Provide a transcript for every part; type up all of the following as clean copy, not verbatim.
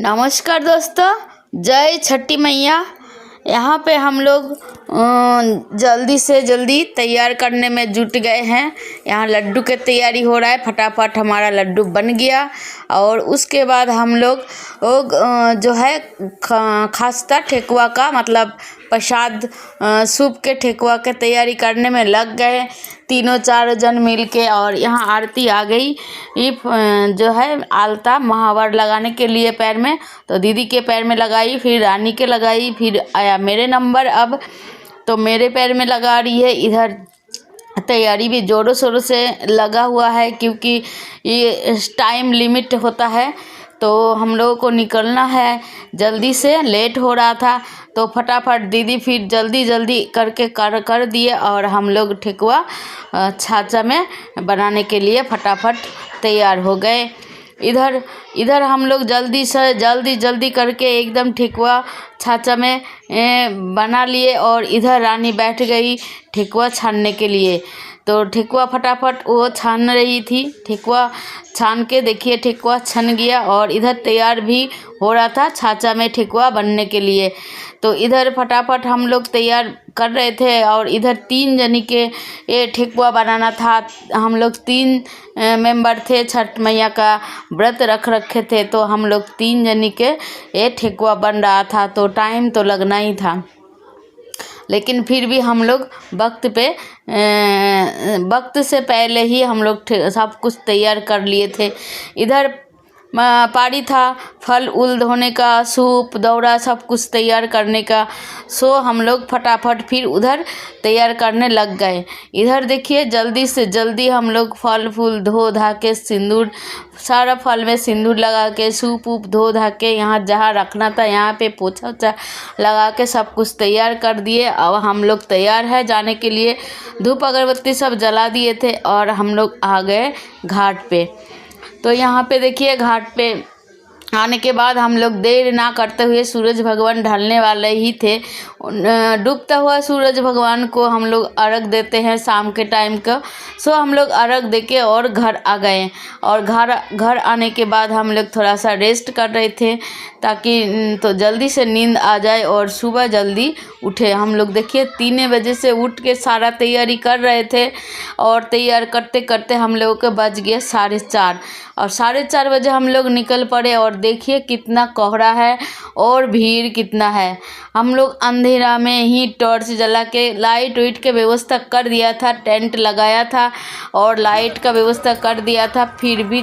नमस्कार दोस्तों, जय छठी मैया। यहाँ पे हम लोग जल्दी से जल्दी तैयार करने में जुट गए हैं। यहाँ लड्डू की तैयारी हो रहा है। फटाफट हमारा लड्डू बन गया और उसके बाद हम लोग जो है खास्ता ठेकुआ का मतलब प्रसाद सूप के ठेकुआ के तैयारी करने में लग गए, तीनों चार जन मिल के। और यहाँ आरती आ गई जो है आलता महावर लगाने के लिए पैर में, तो दीदी के पैर में लगाई, फिर रानी के लगाई, फिर आया मेरे नंबर। अब तो मेरे पैर में लगा रही है। इधर तैयारी भी ज़ोरों शोरों से लगा हुआ है क्योंकि ये टाइम लिमिट होता है, तो हम लोगों को निकलना है जल्दी से। लेट हो रहा था तो फटाफट दीदी फिर जल्दी जल्दी करके कर दिए और हम लोग ठेकुआ छाछा में बनाने के लिए फटाफट तैयार हो गए। इधर हम लोग जल्दी करके एकदम ठेकुआ छाछा में बना लिए और इधर रानी बैठ गई ठेकुआ छानने के लिए। तो ठेकुआ फटाफट वो छान रही थी। ठेकुआ छान के देखिए ठेकुआ छन गया और इधर तैयार भी हो रहा था छाछा में ठेकुआ बनने के लिए। तो इधर फटाफट हम लोग तैयार कर रहे थे और इधर 3 जनी के ये ठेकुआ बनाना था। हम लोग 3 मेंबर थे, छठ मैया का व्रत रखे थे, तो हम लोग 3 जनी के ये ठेकुआ बन रहा था। तो टाइम तो लगना ही था, लेकिन फिर भी हम लोग वक्त से पहले ही हम लोग सब कुछ तैयार कर लिए थे। इधर पारी था फल उल धोने का, सूप दौरा सब कुछ तैयार करने का। सो हम लोग फटाफट फिर उधर तैयार करने लग गए। इधर देखिए जल्दी से जल्दी हम लोग फल फूल धो धा के, सिंदूर सारा फल में सिंदूर लगा के, सूप ऊप धो धा के, यहाँ जहाँ रखना था यहाँ पे पोछा ओछा लगा के सब कुछ तैयार कर दिए। अब हम लोग तैयार है जाने के लिए। धूप अगरबत्ती सब जला दिए थे और हम लोग आ गए घाट पे। तो यहाँ पे देखिए घाट पे आने के बाद हम लोग देर ना करते हुए, सूरज भगवान ढलने वाले ही थे, डूबता हुआ सूरज भगवान को हम लोग अर्घ देते हैं शाम के टाइम का। सो हम लोग अर्घ देके और घर आ गए। और घर आने के बाद हम लोग थोड़ा सा रेस्ट कर रहे थे ताकि तो जल्दी से नींद आ जाए और सुबह जल्दी उठे। हम लोग देखिए 3 बजे से उठ के सारा तैयारी कर रहे थे और तैयार करते करते हम लोगों के बज गए 4:30 और 4:30 बजे हम लोग निकल पड़े। और देखिए कितना कोहरा है और भीड़ कितना है। हम लोग अंधेरा में ही टॉर्च जला के लाइट वाइट के व्यवस्था कर दिया था, टेंट लगाया था और लाइट का व्यवस्था कर दिया था। फिर भी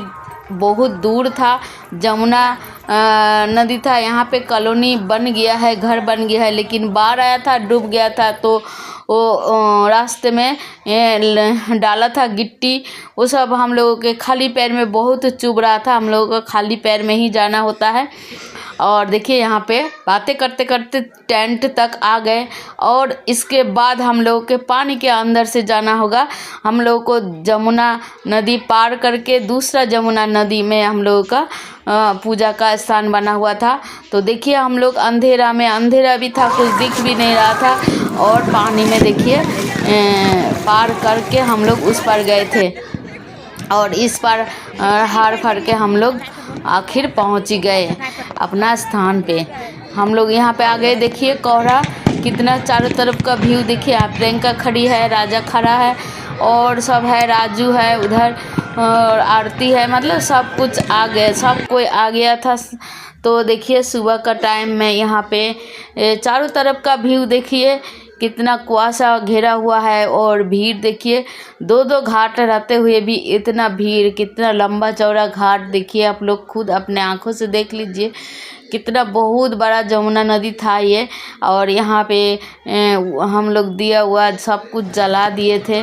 बहुत दूर था, जमुना नदी था, यहाँ पे कॉलोनी बन गया है, घर बन गया है, लेकिन बाढ़ आया था, डूब गया था। तो वो रास्ते में डाला था गिट्टी, वो सब हम लोगों के खाली पैर में बहुत चुभ रहा था। हम लोगों को खाली पैर में ही जाना होता है। और देखिए यहाँ पे बातें करते करते टेंट तक आ गए और इसके बाद हम लोगों के पानी के अंदर से जाना होगा। हम लोगों को जमुना नदी पार करके दूसरा जमुना नदी में हम लोगों का पूजा का स्थान बना हुआ था। तो देखिए हम लोग अंधेरा भी था, कुछ दिख भी नहीं रहा था और पानी में देखिए पार करके हम लोग उस पार गए थे और इस पार हार फार के हम लोग आखिर पहुंच गए अपना स्थान पे। हम लोग यहाँ पे आ गए। देखिए कोहरा कितना, चारों तरफ का व्यू देखिए। आप प्रियंका खड़ी है, राजा खड़ा है और सब है, राजू है उधर और आरती है, मतलब सब कुछ आ गए, सब कोई आ गया था। तो देखिए सुबह का टाइम में यहाँ पे चारों तरफ का व्यू देखिए कितना कुआसा घेरा हुआ है और भीड़ देखिए। 2 घाट रहते हुए भी इतना भीड़, कितना लंबा चौड़ा घाट देखिए। आप लोग खुद अपने आँखों से देख लीजिए कितना बहुत बड़ा जमुना नदी था ये। और यहाँ पे हम लोग दिया हुआ सब कुछ जला दिए थे,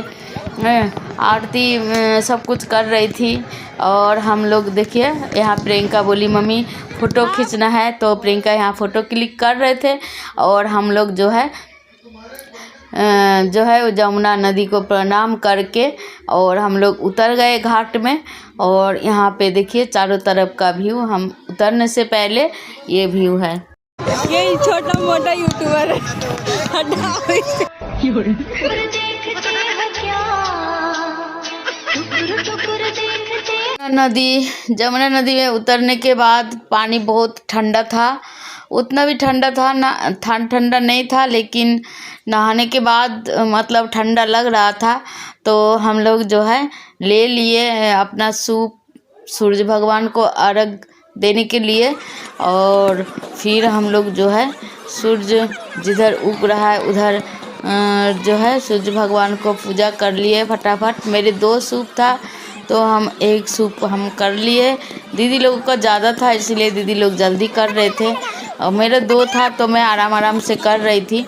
आरती सब कुछ कर रही थी। और हम लोग देखिए यहाँ प्रियंका बोली मम्मी फ़ोटो खींचना है, तो प्रियंका यहाँ फ़ोटो क्लिक कर रहे थे और हम लोग जो है वो जमुना नदी को प्रणाम करके और हम लोग उतर गए घाट में। और यहाँ पे देखिए चारों तरफ का व्यू, हम उतरने से पहले ये व्यू है। ये छोटा मोटा यूट्यूबर जमुना नदी में उतरने के बाद पानी बहुत ठंडा था, उतना भी ठंडा था ना, ठंडा नहीं था, लेकिन नहाने के बाद मतलब ठंडा लग रहा था। तो हम लोग जो है ले लिए अपना सूप सूर्य भगवान को अर्घ देने के लिए, और फिर हम लोग जो है सूर्य जिधर उग रहा है उधर जो है सूर्य भगवान को पूजा कर लिए फटाफट। मेरे 2 सूप था तो हम 1 सूप हम कर लिए। दीदी लोगों का ज़्यादा था इसलिए दीदी लोग जल्दी कर रहे थे, और मेरा 2 था तो मैं आराम से कर रही थी।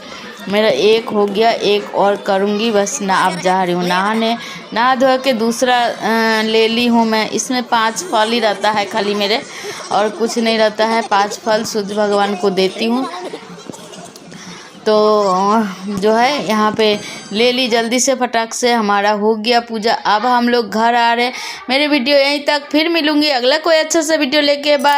मेरा 1 हो गया, 1 और करूँगी बस। ना अब जा रही हूँ नहाने, नहा धो के दूसरा ले ली हूँ मैं। इसमें 5 फल ही रहता है खाली मेरे, और कुछ नहीं रहता है। 5 फल सूर्य भगवान को देती हूँ। तो जो है यहाँ पे ले ली जल्दी से फटाक से, हमारा हो गया पूजा। अब हम लोग घर आ रहे हैं। मेरे वीडियो यहीं तक, फिर मिलूँगी अगला कोई अच्छा सा वीडियो लेके। बाय।